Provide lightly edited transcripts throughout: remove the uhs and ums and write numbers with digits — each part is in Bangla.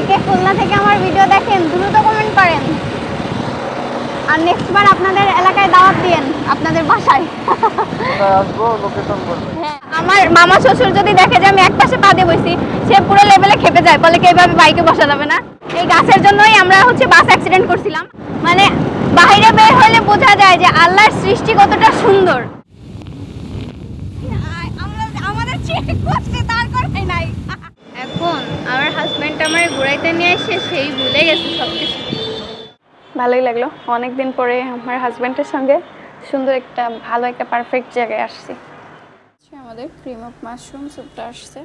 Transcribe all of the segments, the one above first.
কে খুলনা থেকে আমার ভিডিও দেখেন দ্রুত কমেন্ট করেন, আর নেক্সট বার আপনাদের এলাকায় দাওয়াত দিয়েন, আপনাদের বাসায় আসবো, লোকেশন বলবেন। হ্যাঁ, আমার মামা শ্বশুর যদি দেখে যে আমি এক পাশে পা দিয়ে বসি, সে পুরো লেভেলে খেপে যায়, বলে কি এইভাবে বাইকে বসা যাবে না। এই গাছের জন্যই আমরা বাস অ্যাক্সিডেন্ট করছিলাম। মানে বাইরে বের হলে বোঝা যায় যে আল্লাহর সৃষ্টি কতটা সুন্দর। আমাদের চেক করতে তারপর নাই। এখন আমার হাজবেন্ড আমার ঘুরাইতে নিয়ে এসে সেই ভুলে গেছে সবকিছু। ভালোই লাগলো, অনেকদিন পরে আমার হাজবেন্ডের সঙ্গে সুন্দর একটা ভালো একটা পারফেক্ট জায়গায় আসছি। আমাদের ক্রিম অফ মাশরুম স্যুপটা আসছে।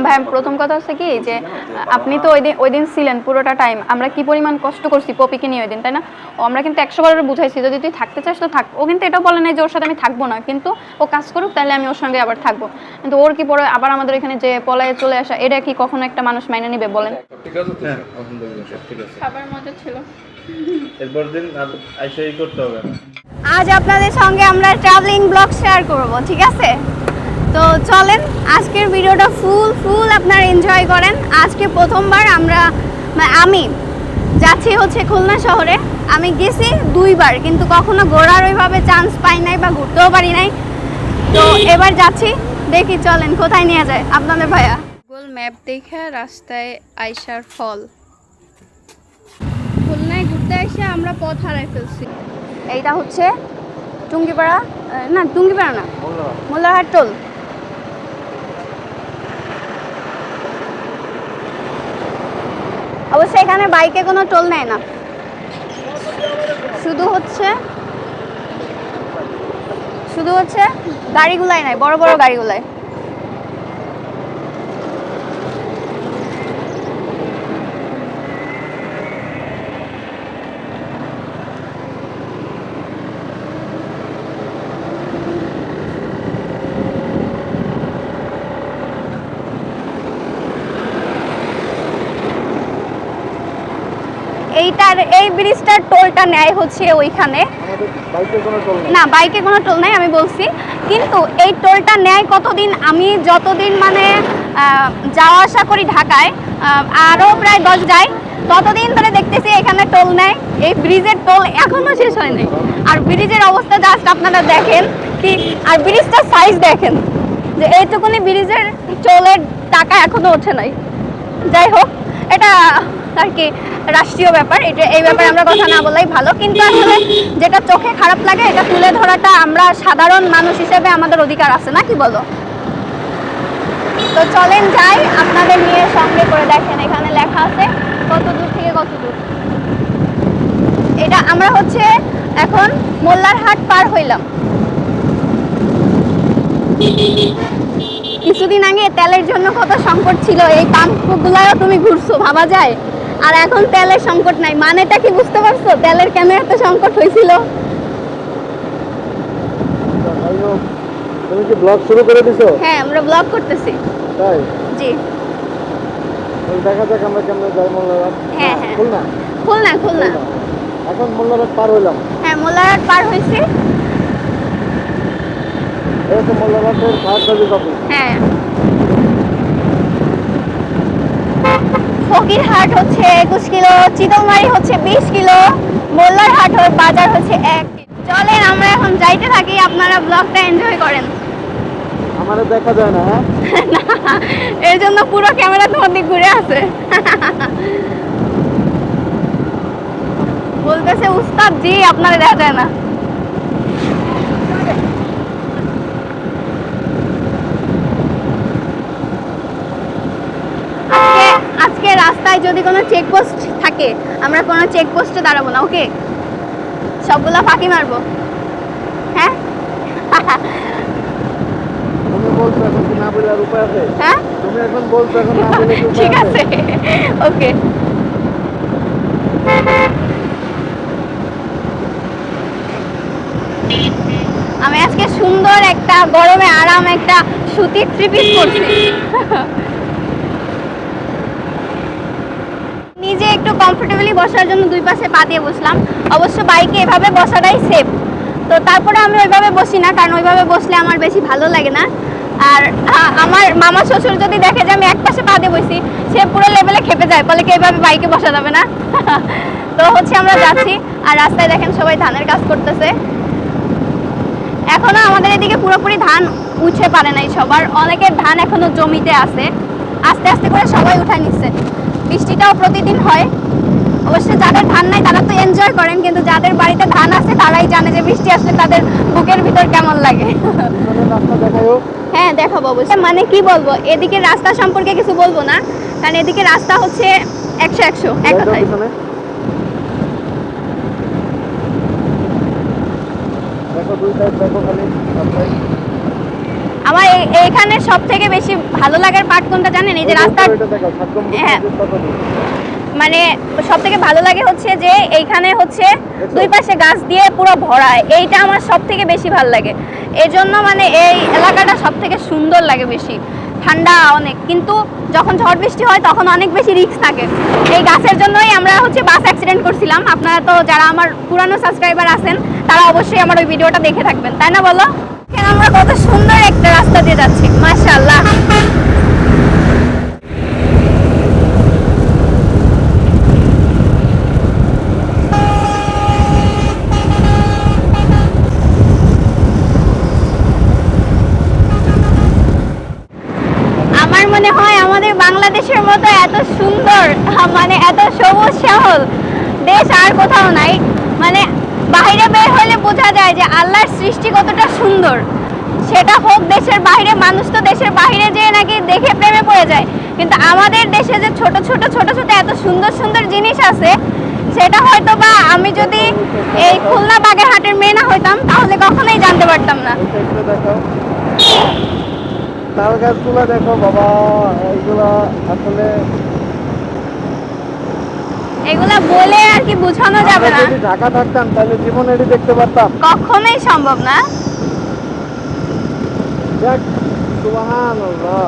ভাই প্রথম কথা হচ্ছে কি যে আপনি তো ওই দিন ছিলেন পুরোটা টাইম, আমরা কি পরিমাণ কষ্ট করছি পপিকে নিয়ে ওই দিন, তাই না? আমরা কিন্তু 100 বার বুঝাইছি যদি তুই থাকতে চাস তো থাক। ও কিন্তু এটাও বলে নাই যে ওর সাথে আমি থাকবো না, কিন্তু ও কাজ করুক তাহলে আমি ওর সঙ্গে আবার থাকবো। কিন্তু ওর কি পরে আবার আমাদের এখানে যে পলায়ে চলে আসা, এটা কি কখনো একটা মানুষ মাইনে নিবে বলেন? ঠিক আছে, হ্যাঁ আলহামদুলিল্লাহ সব ঠিক আছে। খাবার মজা ছিল, এরপর দিন আর আইসাই করতে হবে না। আজ আপনাদের সঙ্গে আমরা ট্রাভেলিং ব্লগ শেয়ার করব, ঠিক আছে? তো চলেন আজকের ভিডিওটা ফুল আপনারা এনজয় করেন। আজকে প্রথমবার আমি যাচ্ছি খুলনা শহরে। আমি গেছি 2 বার, কিন্তু কখনো ঘোরার ওইভাবে চান্স পাই নাই বা ঘুরতেও পারি নাই। তো এবার যাচ্ছি, দেখি চলেন কোথায় নিয়ে যায় আপনাদের ভাইয়া। গুগল ম্যাপ দেখে রাস্তায় আইসার ফল। খুলনায় ঘুরতে এসে আমরা পথ হারাই ফেলছি। এইটা টুঙ্গিপাড়া, না টুঙ্গিপাড়া না, মোল্লারহাট টোল। অবশ্য এখানে বাইকে কোনো টোল নেয় না, শুধু গাড়িগুলাই নাই, বড় বড় গাড়িগুলাই। এই ব্রিজটার টোলটা নেয় ওইখানে, না বাইকে কোনো টোল নাই আমি বলছি। কিন্তু এই টোলটা নেয় কতদিন, আমি যতদিন যাওয়া আসা করি ঢাকায়, আরও প্রায় 10 যাই, ততদিন ধরে দেখতেছি এখানে টোল নেয়। এই ব্রিজের টোল এখনো শেষ হয় নাই। আর ব্রিজের অবস্থা জাস্ট আপনারা দেখেন কি, আর ব্রিজটার সাইজ দেখেন যে এইটুকুনি ব্রিজের টোলের টাকা এখনো ওঠে নাই। যাই হোক, এটা আর কি রাষ্ট্রীয় ব্যাপার, এই ব্যাপারে আমরা কথা না বলাই ভালো। কিন্তু আসলে যেটা চোখে খারাপ লাগে এটা তুলে ধরাটা আমরা সাধারণ মানুষ হিসেবে আমাদের অধিকার আছে না, কি বলো? তো চলেন যাই, আপনাদের নিয়ে সঙ্গে করে দেখেন এখানে লেখা আছে কত দূর থেকে কত দূর। এটা আমরা এখন মোল্লারহাট পার হইলাম। কিছুদিন আগে তেলের জন্য কত সংকট ছিল, এই পাম্পগুলাও তুমি ঘুরছো, ভাবা যায়। আর এখন তেলের সংকট নাই, মানেটা কি বুঝতে পারছো? তেলের কেন এত সংকট হয়েছিল? তুমি কি ব্লগ শুরু করে দিছো? হ্যাঁ, আমরা ব্লগ করতেছি। তাই? জি। দেখা যাক আমরা কেমনে যাই মোল্লারহাট। হ্যাঁ, খুলনা। এখন মোল্লারহাট পার হইলাম। হ্যাঁ, মোল্লারহাট পার হইছি। এই তো মোল্লারহাটের ফায়ারসার্ভিস অফিস। হ্যাঁ, ফকিরহাট 21 কিলো, চিতলমারি 20 কিলো, মোল্লারহাট বাজার 1। চলেন আমরা এখন যাইতে থাকি, আপনারা ব্লগটা এনজয় করেন। আমারে দেখা যায় না, হ্যাঁ? না, এর জন্য পুরো ক্যামেরা তোমার দিক ঘুরে আছে। বলতেছে উস্তাদ জি আপনারা দেখা যায় না। আজকে রাস্তায় যদি কোনো চেকপোস্ট থাকে, আমরা কোনো চেকপোস্টে দাঁড়াবো না, ওকে? সবগুলা ফাঁকি মারবো, হ্যাঁ? তুমি বলছো এখন কি না বলে আর উপায় আছে? হ্যাঁ, তুমি এখন বলছো এখন না বলে কি উপায় ঠিক আছে? আছে, ওকে। আমি আজকে সুন্দর একটা গরমে আরাম একটা সুতির 3 পিস পরছি। নিজে একটু কমফোর্টেবলি বসার জন্য 2 পাশে পা দিয়ে বসলাম। অবশ্য বাইকে এভাবে বসাটাই সেফ। তো তারপরে আমি ওইভাবে বসি না, কারণ ওইভাবে বসলে আমার বেশি ভালো লাগে না। আর আমার মামা শ্বশুর যদি দেখে যে আমি এক পাশে পা দিয়ে বসি, সে পুরো লেভেলে খেপে যায়, বলে কি এইভাবে বাইকে বসা যাবে না। তো হচ্ছে আমরা যাচ্ছি, আর রাস্তায় দেখেন সবাই ধানের কাজ করতেছে। এখনো আমাদের এদিকে পুরোপুরি ধান উঠে পারে নাই, সবার অনেকের ধান এখনো জমিতে আছে, আস্তে আস্তে করে সবাই উঠায় নিচ্ছে। বৃষ্টিটাও প্রতিদিন হয়, অবশ্য যাদের ধান নাই তারা তো এনজয় করেন, কিন্তু যাদের বাড়িতে ধান আছে তারাই জানে যে বৃষ্টি আসলে তাদের বুকের ভিতর কেমন লাগে। রাস্তা দেখায়ও। হ্যাঁ দেখাবো অবশ্যই। মানে কি বলবো, এদিকে রাস্তা সম্পর্কে কিছু বলবো না, কারণ এদিকে রাস্তা হচ্ছে 100 এক কথায়। দেখো দুই সাইড দেখো খালি আমার এইখানে সব থেকে বেশি ভালো লাগার পার্ট কোনটা জানেন? এই যে রাস্তা, হ্যাঁ মানে সব থেকে ভালো লাগে হচ্ছে যে এইখানে হচ্ছে দুই পাশে গাছ দিয়ে পুরো ভরা, এইটা আমার সব থেকে বেশি ভালো লাগে। এই জন্য মানে এই এলাকাটা সব থেকে সুন্দর লাগে বেশি, ঠান্ডা অনেক। কিন্তু যখন ঝড় বৃষ্টি হয় তখন অনেক বেশি রিস্ক থাকে। এই গাছের জন্যই আমরা হচ্ছে বাস অ্যাক্সিডেন্ট করছিলাম। আপনারা তো যারা আমার পুরানো সাবস্ক্রাইবার আছেন তারা অবশ্যই আমার ওই ভিডিওটা দেখে থাকবেন, তাই না বলো? কেন আমরা কত সুন্দর একটা রাস্তা দিয়ে যাচ্ছি, মাশাআল্লাহ। আমার মনে হয় আমাদের বাংলাদেশের মতো এত সুন্দর, মানে এত সবুজ শ্যামল দেশ আর কোথাও নাই। মানে বাইরে বের হলে বোঝা যায় যে আল্লাহর সৃষ্টি কতটা সুন্দর। সেটা হোক দেশের বাইরে, মানুষ তো দেশের বাইরে যেয়ে নাকি দেখে প্রেমে পড়ে যায়, কিন্তু আমাদের দেশে যে ছোট ছোট এত সুন্দর সুন্দর জিনিস আছে, সেটা হয়তো বা আমি যদি এই খুলনা বাগেরহাটের মেয়ে না হইতাম তাহলে কখনোই জানতে পারতাম না। তাল গাছগুলো দেখো বাবা, এইগুলা আসলে এগুলা বলে আর কি বোঝানো যাবে না। যদি ঢাকা থাকতাম তাহলে জীবনে এটি দেখতে পারতাম, কখনোই সম্ভব না। দেখ সুবহানাল্লাহ।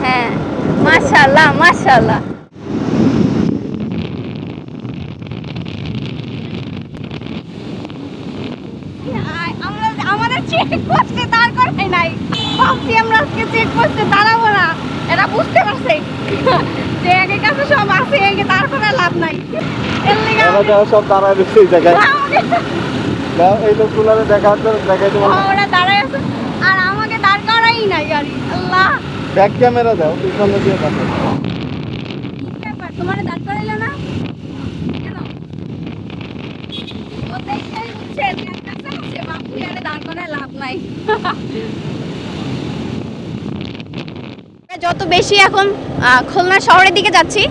হ্যাঁ মাশাআল্লাহ মাশাআল্লাহ। আমাদের চেক পোস্টে দাঁড় করাই নাই, ভাবছি আমরা আজকে চেক পোস্টে দাঁড়াবো না, এরা বুঝতে পারছে যে একের কাছে সব আছে, একে দাঁড় করা লাভ নাই। এর লিগে সব দাঁড়ায় রয়েছে এই জায়গায়। এই লোকগুলো দেখাই তোমার ওরা দাঁড়ায় আছে আর আমাকে দাঁড় করাই নাই গাড়ি। আল্লাহ, ব্যাক ক্যামেরা দাও, পিছনে দিয়ে দেখো। তোমার দাঁড় করাইলো না কেন? ও দেখে হচ্ছে একটা আছে, বাপু আরে দাঁড় করায় লাভ নাই। যত বেশি এখন খুলনা শহরের দিকে যাচ্ছি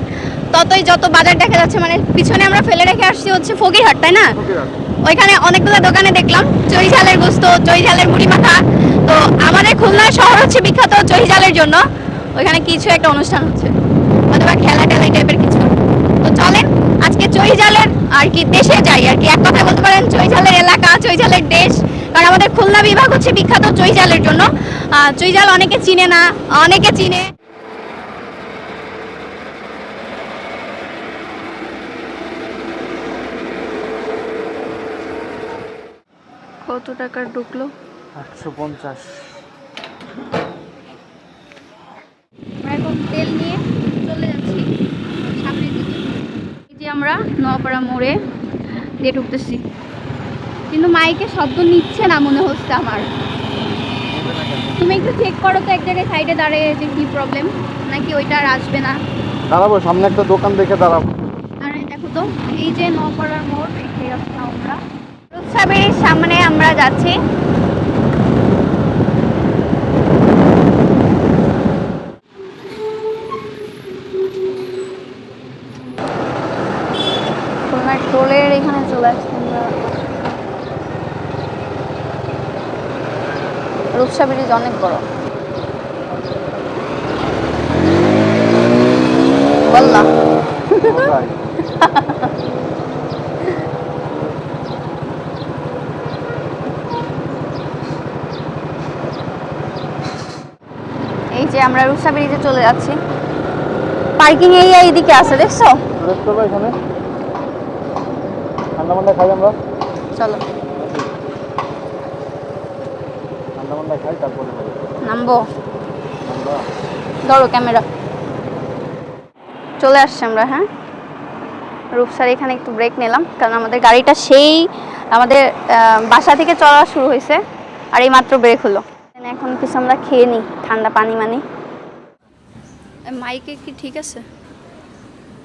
ততই যত বাজার দেখা যাচ্ছে, মানে পিছনে আমরা ফেলে রেখে আসছি হচ্ছে ফকিরহাট, তাই না? ওইখানে অনেকগুলো দোকানে দেখলাম চই ঝালের গোস্ত, চই ঝালের মুড়ি মাখা। তো আমাদের খুলনা শহর হচ্ছে বিখ্যাত চই ঝালের জন্য। ওইখানে কিছু একটা অনুষ্ঠান হচ্ছে, অথবা খেলা টেলা টাইপের কিছু। তো চলেন আজকে চই ঝালের আর কি দেশে যাই আর কি, এক কথায় বলতে পারেন চই ঝালের এলাকা, চই ঝালের দেশ। কারণ আমাদের খুলনা বিভাগ হচ্ছে বিখ্যাত চই ঝালের জন্য। চই ঝাল অনেকে চিনে না, অনেকে চিনে। কত টাকা ঢুকলো? 150। এখন তেল নিয়ে চলে যাচ্ছি সামনের দিকে। এই যে আমরা নওপাড়া মোড়ে দিয়ে ঢুকতেছি, কিন্তু মাইকে শব্দ নিচ্ছে না মনে হচ্ছে আমার। তুমি একটু চেক করো তো এক জায়গায় সাইডে দাঁড়িয়ে যে কি প্রবলেম, নাকি ওইটা আর আসবে না। দাঁড়াবো, সামনে একটা দোকান দেখে দাঁড়াবো। আর দেখো তো এই যে নওপাড়ার মোড়, এই রাস্তা আমরা রূপসাবেরির সামনে আমরা যাচ্ছি। টোলের এখানে চলে আসছি আমরা। রূপসা ব্রিজ অনেক বড়, বললাম। এই যে আমরা রূপসা ব্রিজে চলে যাচ্ছি। পার্কিং এরিয়া এইদিকে আছে, দেখছো? এখানে ঠান্ডা মান্ডা খাই আমরা, চলো ঠান্ডা মান্ডা খাই তারপরে নামবো, ধরো ক্যামেরা। চলে আসছি আমরা। হ্যাঁ, রূপসার এখানে একটু ব্রেক নিলাম, কারণ আমাদের গাড়িটা সেই আমাদের বাসা থেকে চলা শুরু হয়েছে, আর এই মাত্র ব্রেক হলো। এখন কিছু আমরা খেয়ে নিই, ঠান্ডা পানি মানে। মাইকে কি ঠিক আছে?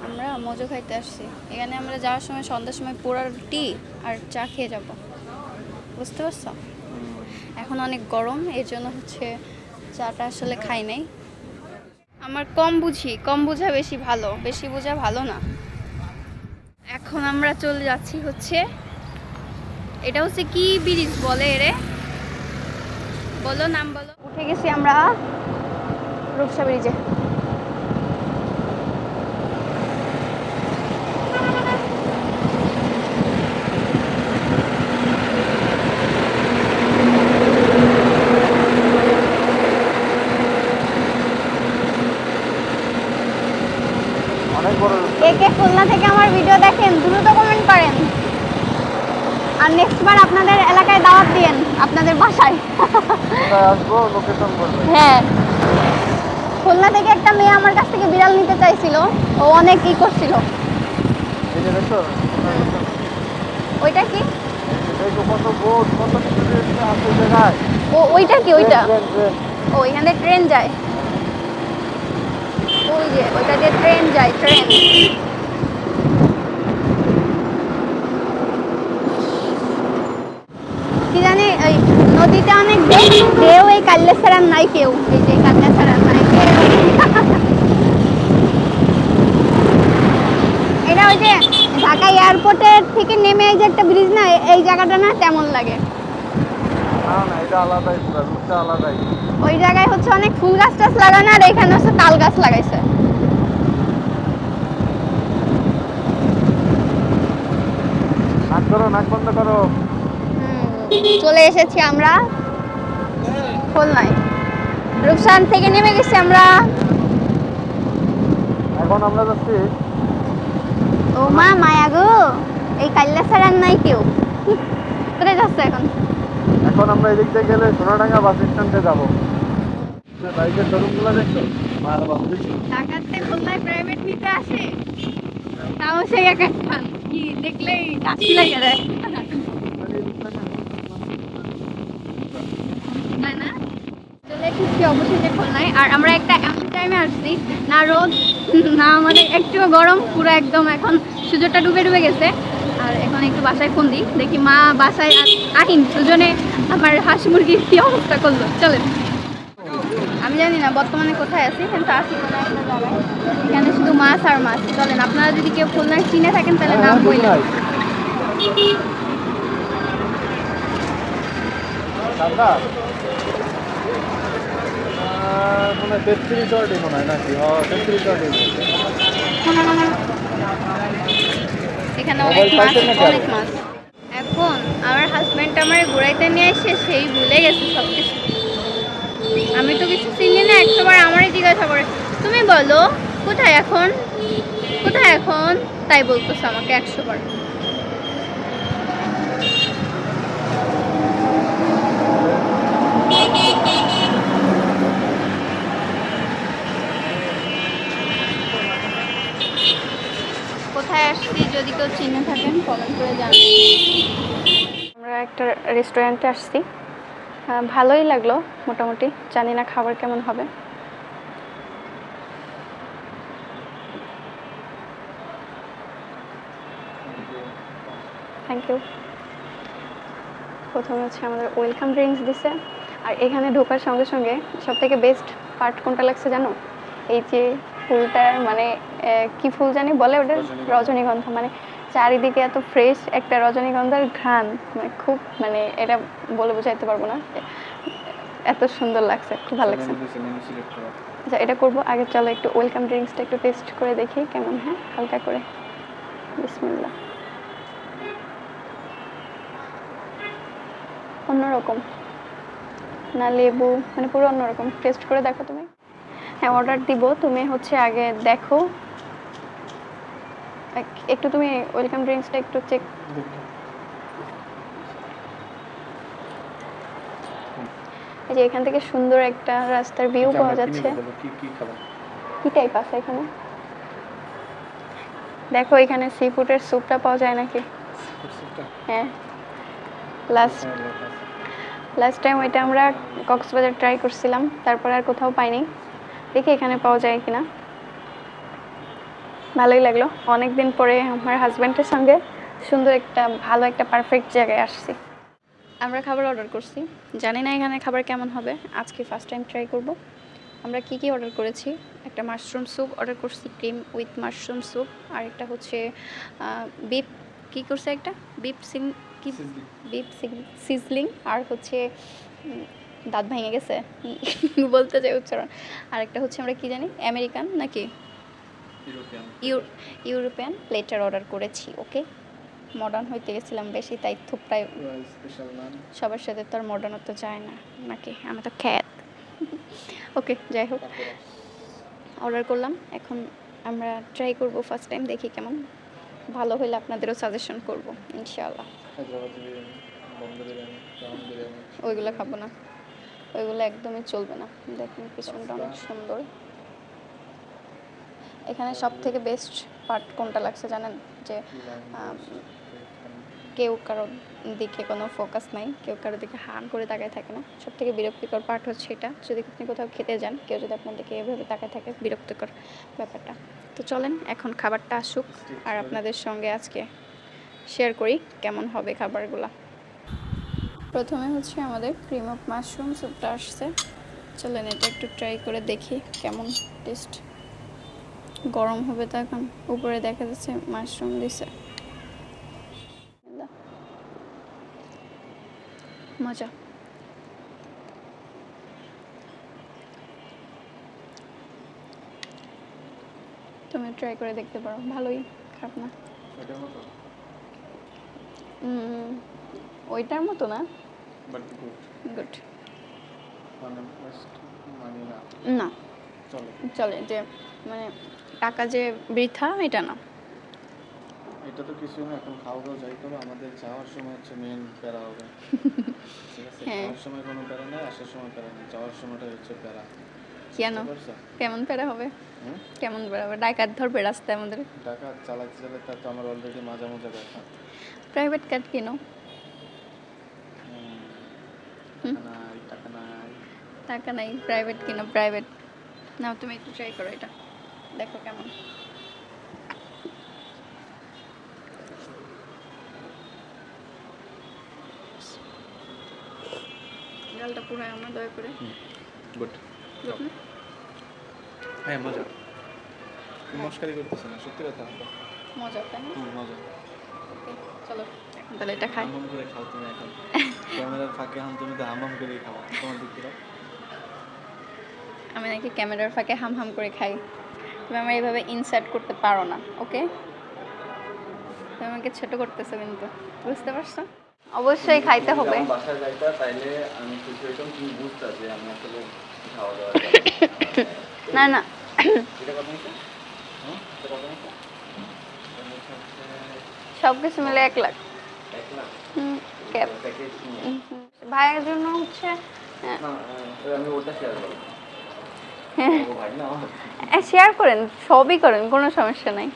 আমরা মজো খাইতে আসছি এখানে। আমরা যাওয়ার সময় সন্ধ্যার সময় পোড়া রুটি আর চা খেয়ে যাব, বুঝতে পারছো? এখন অনেক গরম, এই জন্য হচ্ছে চাটা আসলে খাই নাই। আমার কম বুঝা বেশি ভালো, বেশি বোঝা ভালো না। এখন আমরা চলে যাচ্ছি হচ্ছে, এটা হচ্ছে কি ব্রিজ বলে এরে, বলো নাম বলো। উঠে গেছি আমরা রূপসা ব্রিজে। কে কে খুলনা থেকে আমার ভিডিও দেখেন দ্রুত কমেন্ট করেন, আর নেক্সট বার আপনাদের এলাকায় দাওয়াত দিয়েন, আপনাদের বাসায় আসবো, লোকেশন বলবে। হ্যাঁ, খুলনা থেকে একটা মেয়ে আমার কাছ থেকে বিড়াল নিতে চাইছিল, ও অনেক ই করছিল। এই যে দেখছো, ওইটা কি? দেখো কত বোট, কত কিছু আছে এই জায়গায়। ও ওইটা কি? ওইটা ট্রেন, ট্রেন। ও এখানে ট্রেন যায়, ওই যে ওইটা দিয়ে ট্রেন যায়, ট্রেন। কি জানি ওই নদীতে অনেক ঢেউ, এই কাল্লা ছাড়া নাই কেউ, এই যে কাল্লা ছাড়া নাই কেউ। এটা ওই যে ঢাকা এয়ারপোর্টের থেকে নেমে এই যে একটা ব্রিজ না, এই জায়গাটা না তেমন লাগে। না না, এটা আলাদাই, পুরো রুটটা আলাদাই। ওই জায়গায় হচ্ছে অনেক ফুল গাছ টাছ লাগানো, আর এখানে হচ্ছে তাল গাছ লাগাইছে। নাক করো, নাক বন্ধ করো। চলে এসেছি আমরা খুলনায়, রূপসান থেকে নেমে গেছি আমরা। এখন আমরা যাচ্ছি, ও মা মায়া গো, এই কাল্লা ছাড়া নাই কেউ। কোথায় যাচ্ছে এখন? এখন আমরা এদিক দিয়ে গেলে সোনাডাঙ্গা বাস স্ট্যান্ডে যাবো। বাইকের শোরুমগুলো দেখছো, মার বাবু দেখছো। ঢাকাতে খুলনায় প্রাইভেট নিতে আসে, তাও সেই এক একটা কি দেখলেই কাশি লাগে রে। না না, চলে এসেছি অবশেষে খুলনায়। আর আমরা একটা এমন টাইমে আসছি, না রোদ না মানে একটু গরম, পুরো একদম এখন সূর্যটা ডুবে ডুবে গেছে। আর এখন একটু বাসায় ফোন দিই, দেখি মা বাসায় আহিন দুজনে আমার হাঁস মুরগির কি অবস্থা করলো। চলেন, আমি জানি না বর্তমানে কোথায় আছি, কিন্তু আছি কোনো একটা জায়গায়, এখানে শুধু মাছ আর মাছ। চলেন, আপনারা যদি কেউ খুলনায় চিনে থাকেন তাহলে নাম বললেন। ঠান্ডা মানে 33 চর্টি মনে হয় নাকি? 33 চর্টি। এখানে অনেক মাছ, অনেক মাছ। এখন আমার হাজব্যান্ড আমার ঘুরাইতে নিয়ে এসে সেই ভুলে গেছে সব কিছু। আমি তো কিছু চিনি না, 100 বার আমারই জিজ্ঞাসা করে, তুমি বলো কোথায় এখন, কোথায় এখন, তাই বলতেছে আমাকে 100 বার। কোথায় আসছি যদি কেউ চিনে থাকেন কমেন্ট করে জানান। আমরা একটা রেস্টুরেন্টে আসছি, ভালোই লাগলো মোটামুটি, জানি না খাবার কেমন হবে। Thank you. প্রথমে হচ্ছে আমাদের ওয়েলকাম ড্রিঙ্কস দিছে, আর এখানে ঢোকার সঙ্গে সঙ্গে সব থেকে বেস্ট পার্ট কোনটা লাগছে জানো? এই যে ফুলটা, মানে কি ফুল জানি বলে ওটা, রজনীগন্ধা। মানে চারিদিকে এত ফ্রেশ একটা রজনীগন্ধার ঘ্রাণ, মানে খুব, মানে এটা বলে বোঝাইতে পারবো না, এত সুন্দর লাগছে, খুব ভালো লাগছে। আচ্ছা, এটা করবো আগে, চলো একটু ওয়েলকাম ড্রিঙ্কসটা একটু টেস্ট করে দেখি কেমন। হ্যাঁ, হালকা করে, বিসমিল্লাহ। অন্যরকম না, লেবু মানে পুরো অন্যরকম। টেস্ট করে দেখো তুমি। হ্যাঁ, অর্ডার দিব, তুমি হচ্ছে আগে দেখো একটু, তুমি ওয়েলকাম ড্রিঙ্কসটা একটু চেক। এই যে এখান থেকে সুন্দর একটা রাস্তার ভিউ পাওয়া যাচ্ছে। কি খাবার কি টাইপ আছে এখানে? দেখো এখানে সি ফুডের স্যুপটা পাওয়া যায় নাকি? হ্যাঁ, লাস্ট টাইম ওইটা আমরা কক্সবাজার ট্রাই করছিলাম, তারপর আর কোথাও পাইনি। দেখি এখানে পাওয়া যায় কিনা। ভালোই লাগলো, অনেক দিন পরে আমার হাজব্যান্ডের সঙ্গে সুন্দর একটা ভালো একটা পারফেক্ট জায়গায় আসছি। আমরা খাবার অর্ডার করছি, জানি না এখানে খাবার কেমন হবে, আজকে ফার্স্ট টাইম ট্রাই করব। আমরা কি কি অর্ডার করেছি, একটা মাশরুম স্যুপ অর্ডার করছি, ক্রিম উইথ মাশরুম স্যুপ, আর একটা হচ্ছে বিফ কি করছে একটা বিফ সিজলিং, আর হচ্ছে দাঁত ভেঙে গেছে বলতে চাই উচ্চারণ। আর একটা হচ্ছে আমরা কি জানি আমেরিকান নাকি ইউরোপিয়ান প্লেটার অর্ডার করেছি। ওকে, মডার্ন হইতে গেছিলাম বেশি, তাই থুপটাই সবার সাথে তো আর মডার্ন হতে যায় না নাকি, আমি তো খ্যাত। ওকে, যাই হোক অর্ডার করলাম, এখন আমরা ট্রাই করব ফার্স্ট টাইম, দেখি কেমন, ভালো হলে আপনাদেরও সাজেশন করব ইনশাআল্লাহ। ওইগুলো খাবো না, ওইগুলো একদমই চলবে না। দেখুন পিছনটা অনেক সুন্দর। এখানে সব থেকে বেস্ট পার্ট কোনটা লাগছে জানেন? যে কেউ কারোর দিকে কোনো ফোকাস নাই, কেউ কারোর দিকে হান করে তাকায় থাকে না। সব থেকে বিরক্তিকর পার্ট হচ্ছে এটা, যদি আপনি কোথাও খেতে যান, কেউ যদি আপনার দিকে এভাবে তাকায় থাকে, বিরক্তিকর ব্যাপারটা। তো চলেন এখন খাবারটা আসুক, আর আপনাদের সঙ্গে আজকে শেয়ার করি কেমন হবে খাবারগুলো। প্রথমে হচ্ছে আমাদের ক্রিম অফ মাশরুম স্যুপটা আসছে, চলেন এটা একটু ট্রাই করে দেখি কেমন টেস্ট। গরম হবে তো, এখন উপরে দেখা যাচ্ছে মাশরুম দিছে, মজা। তুমি ট্রাই করে দেখতে পারো, ভালোই, খারাপ না। ওইটার মতো না, গুড না, চলে যে মানে টাকা যে বৃথা এটা না। এটা তো কিছু না, এখন খাওয়া দাওয়া যাই করো, আমাদের যাওয়ার সময় হচ্ছে মেন প্যারা হবে। ঠিক আছে, যাওয়ার সময় কোনো প্যারা নেই, আসার সময় প্যারা নেই, যাওয়ার সময়টা হচ্ছে প্যারা। কেন, কেমন প্যারা হবে? কেমন প্যারা হবে? ডাকাত ধরবে রাস্তায় আমাদের? ডাকাত চালাতে চালাতে তো আমার অলরেডি মাজা মাজা ব্যথা। প্রাইভেট কার কিনো? টাকা নাই, প্রাইভেট কিনো, প্রাইভেট নাও। তুমি একটু ট্রাই করো এটা, দেখো কেমন। ডালটা পুরো আমার দয়া করে। গুড গুড না? হ্যাঁ মজা, মস্কারি করতেছ না, সত্যি কথা। মজা, তাই না? মজা। ওকে চলো এখন তাহলে এটা খাই। হামাম করে খাও তুমি এখন, ক্যামেরার ফাঁকে হাম, তুমি তো হামাম করেই খাও। তোমার দিক থেকে আমি নাকি ক্যামেরার ফাঁকে হাম হাম করে খাই? তুমি আমার এইভাবে ইনসার্ট করতে পারো না, ওকে? তুমি আমাকে ছোট করতেছো কিন্তু, বুঝতে পারছো? অবশ্যই খাইতে হবে। বাসায় যাইতা তাইলে আমি খুশি হইতাম, তুমি বুঝতা যে আমি আসলে খাওয়া দাওয়া না না, এটা কথা হইছে। এটা কথা হইছে। সব কিছু মিলে 1 লাখ। 1 লাখ ক্যাপ ভাইয়ের জন্য হচ্ছে। আমি ওটা শেয়ার করব। ও ভাই না, শেয়ার করেন, সবই করেন, কোনো সমস্যা নাই।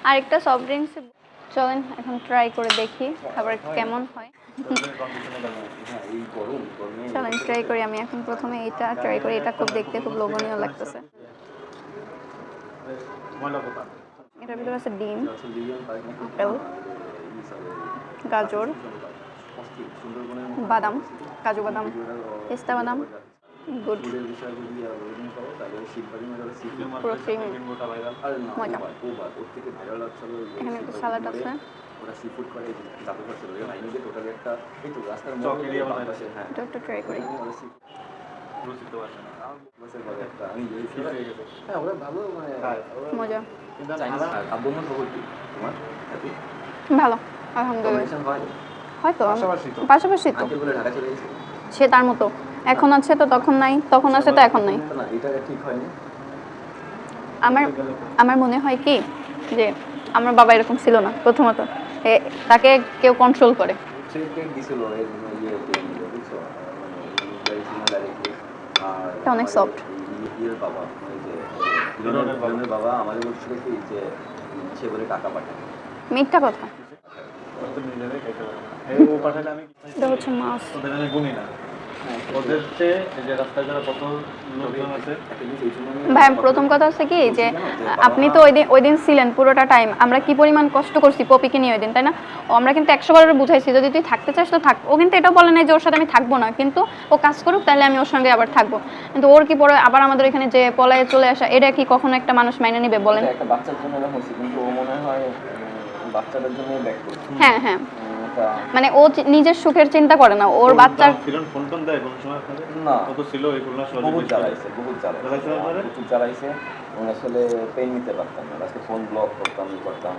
আরেকটা সফট ড্রিঙ্কস। চলেন এখন ট্রাই করে দেখি খাবার কেমন হয়। চলেন ট্রাই করি। আমি এখন প্রথমে এটা ট্রাই করি, এটা খুব দেখতে খুব লোভনীয় লাগতেছে। এটার ভিতরে আছে ডিম, আপেল, গাজর, বাদাম, কাজু বাদাম, পেস্তা বাদাম, গুড, পুরো ক্রিমি, মজা। এখানে একটা সালাড আছে, এটা একটু ট্রাই করি। মজা, ভালো আলহামদুলিল্লাহ। হয়তো পাশাপাশি তো, সে তার মতো, এখন আছে তো তখন নাই, তখন আছে তো এখন নাই। আমার মনে হয় কি যে আমার বাবা এরকম ছিল না। প্রথমত তাকে কেউ কন্ট্রোল করে, সেটাই দিছিল এর ইয়ে বুঝছো ডাইরেক্টলি আর এটা অনেক soft। ইয়ের বাবা ওই যে হিরণের বাবা আমাদের বলছিল কি যে সে বলে টাকা পাঠায় মিথ্যা কথা। তো নিজেরাই খাইতে পারে না। ও পাঠালে আমি এটা হচ্ছে মাছ। ওদের আমি গুনি না। ওদের চেয়ে এই যে রাস্তায় যারা কত লোকজন আছে ভাই প্রথম কথা হচ্ছে কি যে আপনি তো ওই দিন ছিলেন পুরোটা টাইম, আমরা কি পরিমাণ কষ্ট করছি পপিকে নিয়ে ওই দিন, তাই না? ও আমরা কিন্তু 100 বার বুঝাইছি যদি তুই থাকতে চাস তো থাক। ও কিন্তু এটাও বলে নাই যে ওর সাথে আমি থাকবো না, কিন্তু ও কাজ করুক তাহলে আমি ওর সঙ্গে আবার থাকবো। কিন্তু ওর কি পরে আবার আমাদের এখানে যে পলায়ে চলে আসা, এটা কি কখনো একটা মানুষ মাইনে নিবে বলেন? একটা বাচ্চার জন্য এটা হচ্ছে কিন্তু ও মনে হয় বাচ্চাদের জন্য ব্যাক করছে। হ্যাঁ হ্যাঁ, মানে ও নিজের সুখের চিন্তা করে না, ওর বাচ্চার ফিরন ফোন টোন দেয় কোনো সময় আপনাদের? না কত ছিল এই খুলনা শহরে? বহুত চালাইছে প্রচুর চালাইছে। আমি আসলে পেন নিতে পারতাম না, আজকে ফোন ব্লক করতাম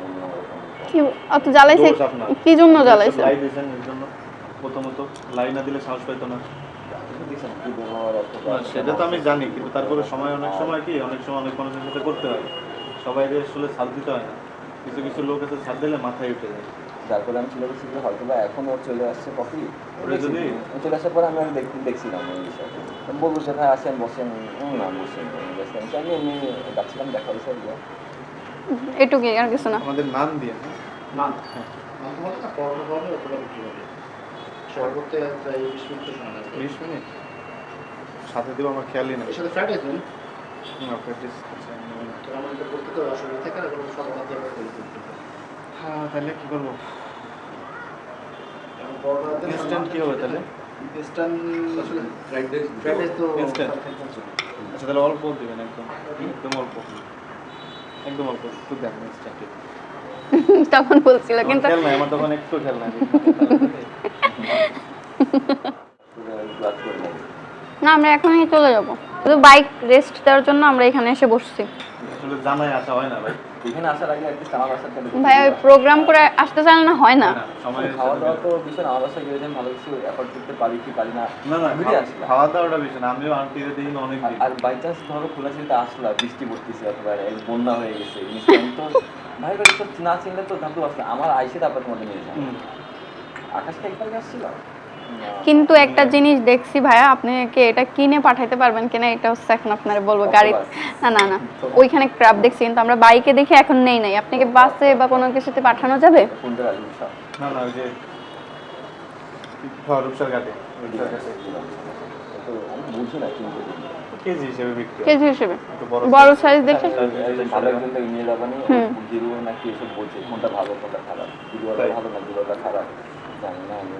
অন্যরকম। কি অত জ্বালাইছে? দোষ আপনার। কি জন্য জ্বালাইছে? লাইভ দিয়েছেন এর জন্য প্রথমত লাইভ না দিলে সাহস পাইতো না। দিছেন কি ব্যবহার অথবা না, সেটা তো আমি জানি, কিন্তু তারপরে সময় অনেক সময় কি অনেক সময় অনেক মানুষের সাথে করতে হয়, সবাই আসলে ছাড় দিতে হয় না। কিছু কিছু লোক আছে ছাড় দিলে মাথায় উঠে যায়। তারপরে আমি চিন্তা করছি যে হয়তো বা এখন ওর চলে আসছে কফি যদি চলে আসার পরে আমি দেখছিলাম ওই বিষয়টা, বলবো যে ভাই আসেন বসেন, না বসেন আমি এমনি যাচ্ছিলাম দেখা হয়েছে এটুকুই, আর কিছু না। আমাদের নাম দিয়ে নান মানে না পরোটা হবে অথবা রুটি হবে সর্বতে প্রায় 20 মিনিট সময় লাগবে 20 মিনিট সাথে দেবো আমার খেয়ালই নেই। এর সাথে ফ্রাইড রাইস নেন প্র্যাকটিস তো আমার এটা করতে তো অসুবিধা থাকে না, কোনো সব বাদ দিয়ে হ্যাঁ, তাহলে কি করবো? পরোটা ইনস্ট্যান্ট কি হবে তাহলে? ইনস্ট্যান্ট আসলে ফ্রাইড রাইস তো Instant? আচ্ছা তাহলে অল্প দেবেন, একদম একদম অল্প, একদম অল্প একটু দেন ইনস্ট্যান্ট। তখন বলছিল কিন্তু খেয়াল নাই আমার, তখন একটু খেয়াল নাই। ক্লাস করে নেই। না, আমরা এখনই চলে যাব, শুধু বাইক রেস্ট দেওয়ার জন্য আমরা এখানে এসে বসছি। আসলে জানাই আসা হয় না ভাই। এখানে আসার আগে একটু আমার বাসার থেকে ভাই ওই প্রোগ্রাম করে আসতে চান না, হয় না। সময় খাওয়া দাওয়া তো ভীষণ আমার বাসায় গেলে ভালো কিছু অ্যাফোর্ড করতে পারি কি পারি না না না, ঘুরে আসলাম। খাওয়া দাওয়াটা বেশি না, আমিও আন্টিরে দিই অনেক দিন। আর বাই চান্স ধরো খোলা ছিল আসলাম, বৃষ্টি পড়তেছে অথবা বন্যা হয়ে গেছে ইনস্ট্যান্ট তো ভাই বাড়ি তো না চিনলে তো ধাপু আসলে আমার আইসে তারপর তোমাদের নিয়ে যাবো। আকাশটা একবার আসছিল কিন্তু একটা জিনিস দেখছি ভাইয়া, আপনি কি এটা কিনে পাঠাইতে পারবেন কিনা এটা হচ্ছে এখন আপনারা বলবো। গাড়ি না না না, ওইখানে ক্র্যাব দেখছি, কিন্তু আমরা বাইকে দেখে এখন নেই নাই। আপনি কি বাসে বা কোনো কিছুতে পাঠানো যাবে? কোনটা রাখবো সব না না, ওই যে রূপসার ঘাটে তো আমি বুঝি না কিন্তু কেজি হিসেবে বিক্রি হয়। কেজি হিসেবে একটু বড় বড় সাইজ দেখে ভালো একজন তো নিয়ে যাবে না জিরো নাকি এসব বলছে কোনটা ভালো কোনটা খারাপ, জিরোটা ভালো না জিরোটা খারাপ জানি না আমি।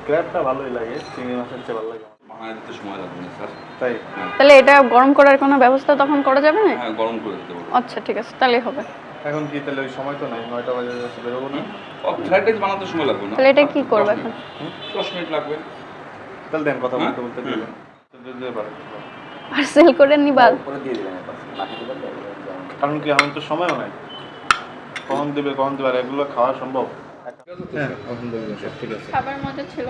ক্র্যাবটা ভালোই লাগে, চিংড়ি মাছের চেয়ে ভালো লাগে বানায় দিতে সময় লাগবে না স্যার। তাই। তাহলে এটা গরম করার কোনো ব্যবস্থা তখন করা যাবে না? হ্যাঁ, গরম করে দিতে পারবো। আচ্ছা ঠিক আছে, তাহলেই হবে। এখন কি তাহলে ওই সময় তো নাই, 9টা বাজে বেরোবো না? ফ্রাইড রাইস বানাতে সময় লাগবে না। তাহলে এটা কি করবো এখন? 10 মিনিট লাগবে। তাহলে দেন কথা বলতে বলতে দিলেন দিতে পারেন। পার্সেল করে নিবা? করে দিয়ে দিলাম না খেতে পারলে কারণ কি আমার তো সময়ও নাই, কখন দেবে আর এগুলো খাওয়া সম্ভব? হ্যাঁ আলহামদুলিল্লাহ ঠিক আছে। খাবার মজা ছিল।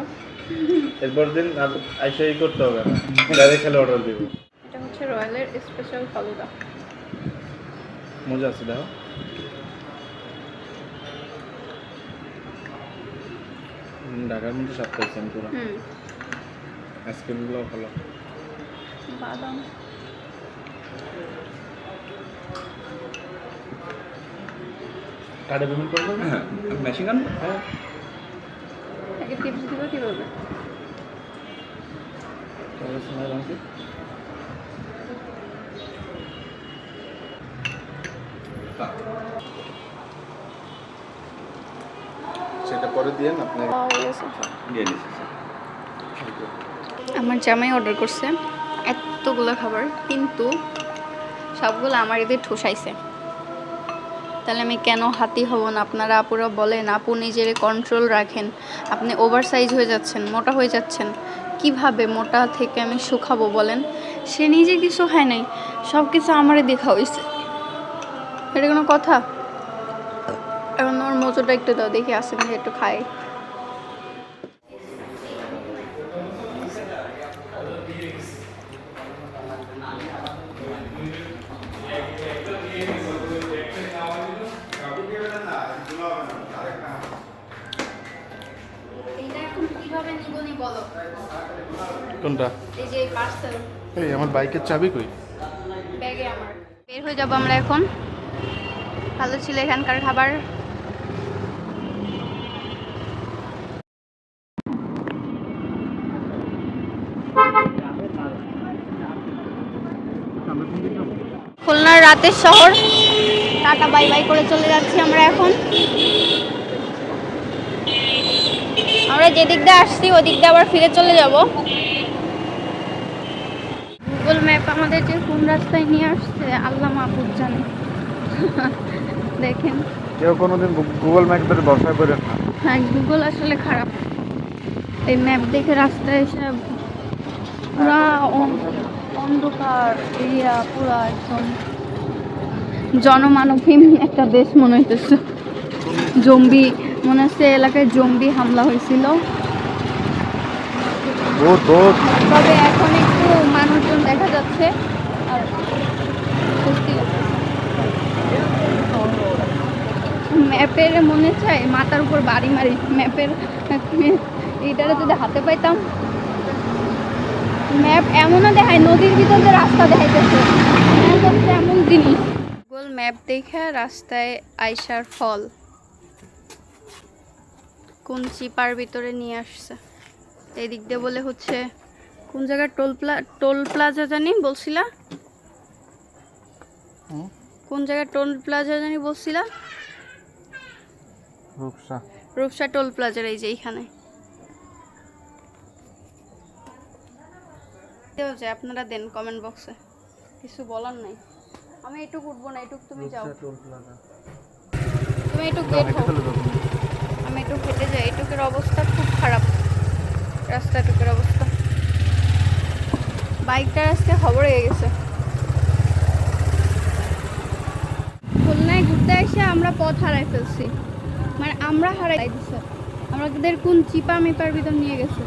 এরপর দিন আর আইসাই করতে হবে না, ডাইরেক্ট খেলে অর্ডার দিব। এটা হচ্ছে রয়্যালের স্পেশাল ফালুদা। মজা আছে দেখো। ঢাকার মধ্যে স্বাদ পাইছেন পুরো। আইসক্রিমগুলো ভালো। বাদাম কার্ডে পেমেন্ট করবো? হ্যাঁ, মেশিন গান। হ্যাঁ। আগে টিপস দিব কিভাবে? সেটা পরে দিয়ে আপনি। দিয়ে দিচ্ছি স্যার। আমার জামাই অর্ডার করছে এতগুলো খাবার, কিন্তু সবগুলো আমার এদের ঠোসাইছে। তাহলে আমি কেন হাতি হব না? আপনারা আপুরা বলেন, আপু নিজের কন্ট্রোল রাখেন, আপনি ওভার সাইজ হয়ে যাচ্ছেন, মোটা হয়ে যাচ্ছেন। কিভাবে মোটা থেকে আমি শুকাবো বলেন? সে নিজে কিছু খায় নাই, সব কিছু আমারে দেখা হয়েছে। এটা কোনো কথা? এখন ওর মজুরটা একটু দাও, দেখি আসে নাকি একটু খাই। এইটা কোনটা? এই যে পার্সেল এই আমার বাইকের চাবি কই? ব্যাগে আমার। বের হয়ে যাব আমরা এখন। ভালো ছিল এখানকার খাবার। খুলনার রাতের শহর, টাটা বাই বাই করে চলে যাচ্ছি আমরা এখন। আমরা যেদিক দিয়ে আসছি ওদিক দিয়ে আবার ফিরে চলে যাব। গুগল ম্যাপ আমাদের যে কোন রাস্তায় নিয়ে আসছে আল্লাহ মাহফুজ জানে। দেখেন, কেউ কোনোদিন গুগল ম্যাপের ভরসা করেন না। হ্যাঁ গুগল আসলে খারাপ। এই ম্যাপ দেখে রাস্তায় এসে পুরা অন্ধকার এরিয়া, পুরা একদম জনমানবহীন একটা দেশ মনে হইতেছে। জম্বি মনে হচ্ছে এলাকায় জম্বি হামলা হয়েছিল। তবে এখন একটু মানুষজন দেখা যাচ্ছে আর স্বস্তি লাগতেছে। ম্যাপের মনে চাই মাথার উপর বাড়ি মারি। ম্যাপের এইটারে যদি হাতে পাইতাম। ম্যাপ এমনও দেখায় নদীর ভিতর দিয়ে রাস্তা দেখাইতেছে, এমন জিনিস। গুগল ম্যাপ দেখে রাস্তায় আইসার ফল কোন চিপার ভিতরে নিয়ে আসছে। এই দিক দিয়ে বলে হচ্ছে কোন জায়গায় টোল প্লাজা জানি বলছিলা? কোন জায়গায় টোল প্লাজা জানি বলছিলা? রূপসা টোল প্লাজার এই যে এইখানে। আপনারা দেন কমেন্ট বক্সে, কিছু বলার নাই। আমি এটুকু উঠবো না, এটুক তুমি যাও, তুমি এটুক গেট হও, আমি একটু হেঁটে যাই। এটুকের অবস্থা খুব খারাপ, রাস্তাটুকের অবস্থা। বাইকটার আজকে খবর হয়ে গেছে। খুলনায় ঘুরতে এসে আমরা পথ হারাই ফেলছি, মানে আমরা হারাই দিচ্ছে। আমাদের কোন চিপা মেপার ভিতর নিয়ে গেছে,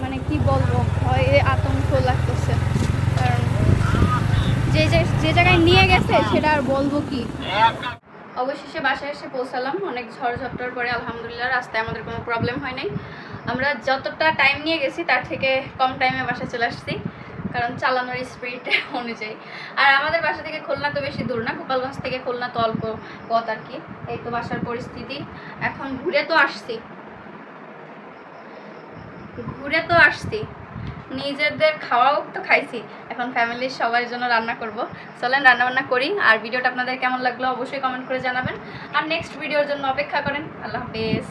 মানে কি বলবো, ভয়ে আতঙ্ক লাগতেছে। কারণ যে জায়গায় নিয়ে গেছে সেটা আর বলবো কি। অবশেষে বাসায় এসে পৌঁছালাম অনেক ঝড়ঝাপটার পরে। আলহামদুলিল্লাহ রাস্তায় আমাদের কোনো প্রবলেম হয় নাই। আমরা যতটা টাইম নিয়ে গেছি তার থেকে কম টাইমে বাসায় চলে আসছি, কারণ চালানোর স্পিড অনুযায়ী। আর আমাদের বাসা থেকে খুলনা তো বেশি দূর না, গোপালগঞ্জ থেকে খুলনা তো অল্প পথ আর কি। এই তো বাসার পরিস্থিতি। এখন ঘুরে তো আসছি, নিজেদের খাওয়াও তো খাইছি, এখন ফ্যামিলির সবার জন্য রান্না করব। চলেন রান্নাবান্না করি। আর ভিডিওটা আপনাদের কেমন লাগলো অবশ্যই কমেন্ট করে জানাবেন। আর নেক্সট ভিডিওর জন্য অপেক্ষা করেন। আল্লাহ হাফেজ।